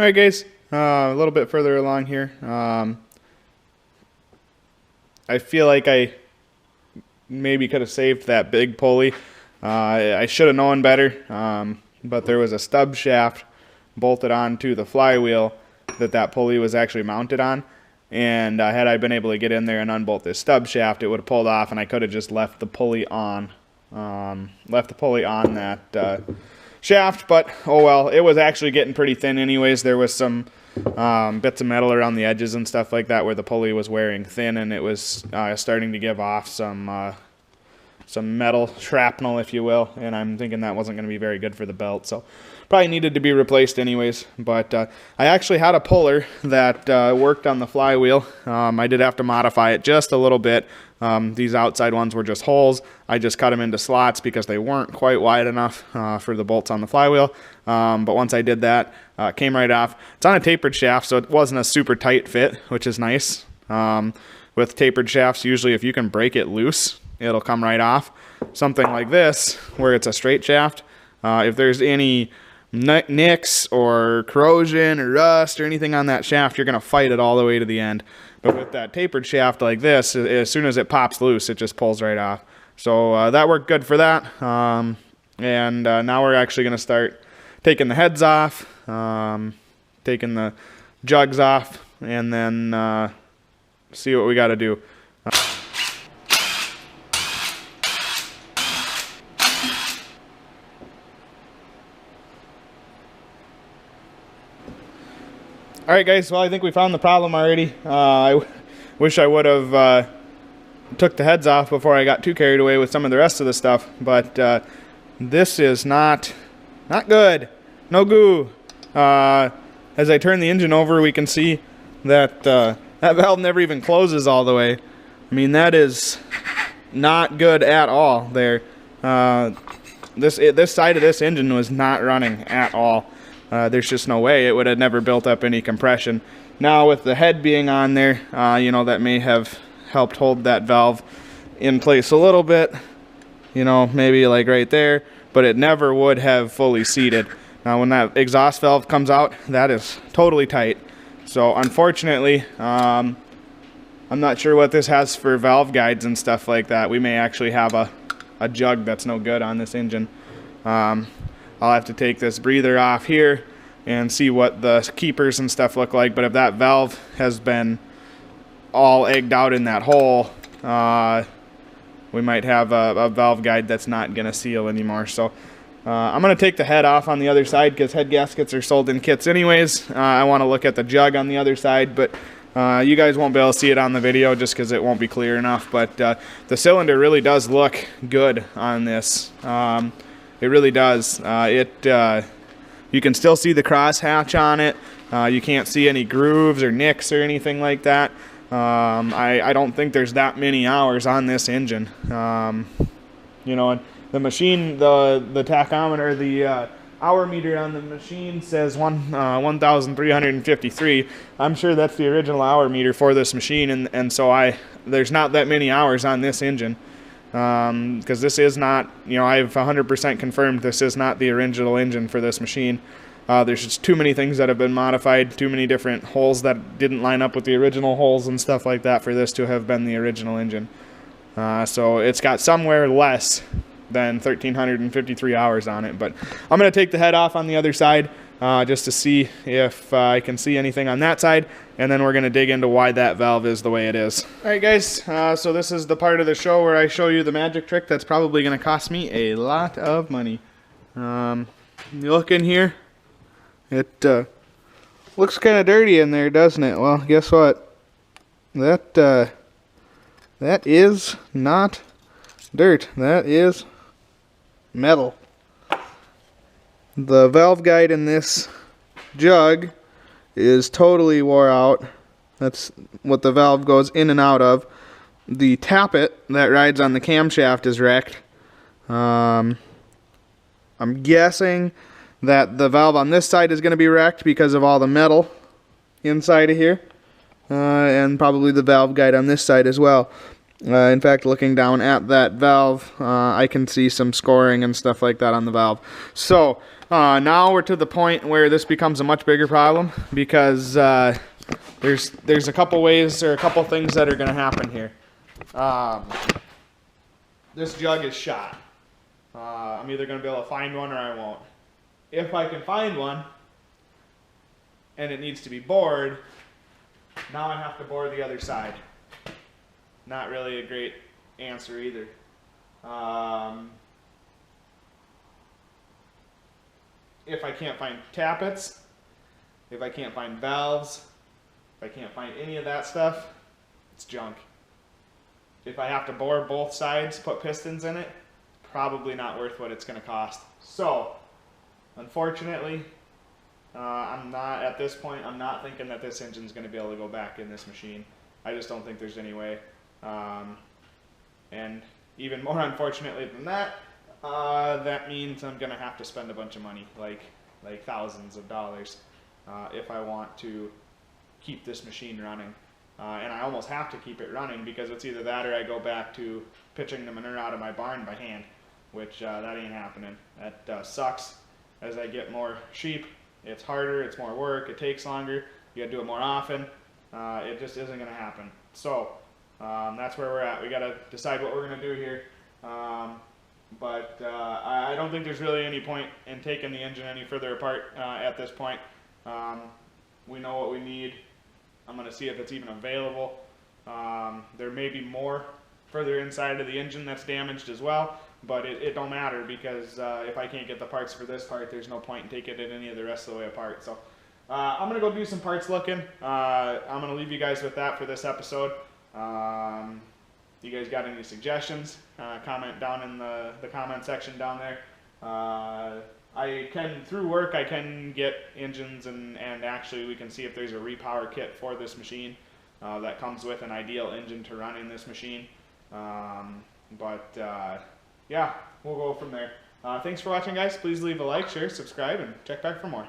Alright guys, a little bit further along here. I feel like I maybe could have saved that big pulley. I should have known better, but there was a stub shaft bolted onto the flywheel that pulley was actually mounted on. And had I been able to get in there and unbolt this stub shaft, it would have pulled off, and I could have just left the pulley on. That shaft, but oh well, it was actually getting pretty thin anyways. There was some bits of metal around the edges and stuff like that where the pulley was wearing thin, and it was starting to give off some metal shrapnel, if you will, and I'm thinking that wasn't going to be very good for the belt, so probably needed to be replaced anyways. But I actually had a puller that worked on the flywheel. I did have to modify it just a little bit. These outside ones were just holes. I just cut them into slots because they weren't quite wide enough for the bolts on the flywheel. But once I did that, it came right off. It's on a tapered shaft, so it wasn't a super tight fit, which is nice. With tapered shafts, usually if you can break it loose, it'll come right off. Something like this, where it's a straight shaft, if there's any nicks or corrosion or rust or anything on that shaft, you're going to fight it all the way to the end. But with that tapered shaft like this, as soon as it pops loose, it just pulls right off. So that worked good for that. Now we're actually going to start taking the heads off, taking the jugs off, and then see what we got to do. Alright guys, well I think we found the problem already. I wish I would have took the heads off before I got too carried away with some of the rest of the stuff, but this is not good. No goo. As I turn the engine over, we can see that that valve never even closes all the way. I mean, that is not good at all there. This side of this engine was not running at all. There's just no way. It would have never built up any compression. Now with the head being on there, that may have helped hold that valve in place a little bit, maybe like right there, but it never would have fully seated. Now when that exhaust valve comes out, that is totally tight. So unfortunately, I'm not sure what this has for valve guides and stuff like that. We may actually have a jug that's no good on this engine. I'll have to take this breather off here and see what the keepers and stuff look like. But if that valve has been all egged out in that hole, we might have a valve guide that's not going to seal anymore. So I'm going to take the head off on the other side because head gaskets are sold in kits anyways. I want to look at the jug on the other side, but you guys won't be able to see it on the video just because it won't be clear enough. But the cylinder really does look good on this. It really does. You can still see the cross hatch on it. You can't see any grooves or nicks or anything like that. I don't think there's that many hours on this engine. And the machine, the tachometer, the hour meter on the machine says 1,353. I'm sure that's the original hour meter for this machine, and so there's not that many hours on this engine. Because this is not, I've 100% confirmed this is not the original engine for this machine. There's just too many things that have been modified, too many different holes that didn't line up with the original holes and stuff like that for this to have been the original engine. So it's got somewhere less than 1,353 hours on it, but I'm going to take the head off on the other side just to see if I can see anything on that side, and then we're going to dig into why that valve is the way it is. Alright guys, so this is the part of the show where I show you the magic trick that's probably going to cost me a lot of money. You look in here, it looks kind of dirty in there, doesn't it? Well, guess what? That is not dirt. That is metal. The valve guide in this jug is totally wore out. That's what the valve goes in and out of. The tappet that rides on the camshaft is wrecked. I'm guessing that the valve on this side is going to be wrecked because of all the metal inside of here. And probably the valve guide on this side as well. In fact, looking down at that valve, I can see some scoring and stuff like that on the valve. So now we're to the point where this becomes a much bigger problem, because there's a couple ways, or a couple things that are going to happen here. This jug is shot. I'm either going to be able to find one or I won't. If I can find one and it needs to be bored, now I have to bore the other side. Not really a great answer either. If I can't find tappets, if I can't find valves, if I can't find any of that stuff, it's junk. If I have to bore both sides, put pistons in it, probably not worth what it's going to cost. So, unfortunately, I'm not, at this point, I'm not thinking that this engine's going to be able to go back in this machine. I just don't think there's any way. And even more unfortunately than that, that means I'm going to have to spend a bunch of money, like thousands of dollars, if I want to keep this machine running. And I almost have to keep it running, because it's either that or I go back to pitching the manure out of my barn by hand, which that ain't happening. That sucks. As I get more sheep, it's harder, it's more work, it takes longer, you gotta do it more often. It just isn't gonna happen. So that's where we're at. We gotta decide what we're gonna do here. But I don't think there's really any point in taking the engine any further apart at this point. We know what we need. I'm going to see if it's even available. There may be more further inside of the engine that's damaged as well, but it don't matter, because if I can't get the parts for this part, there's no point in taking it any of the rest of the way apart. So I'm going to go do some parts looking. I'm going to leave you guys with that for this episode. You guys got any suggestions? Comment down in the comment section down there. I can, through work, I can get engines, and actually we can see if there's a repower kit for this machine that comes with an ideal engine to run in this machine. Yeah, we'll go from there. Thanks for watching, guys. Please leave a like, share, subscribe, and check back for more.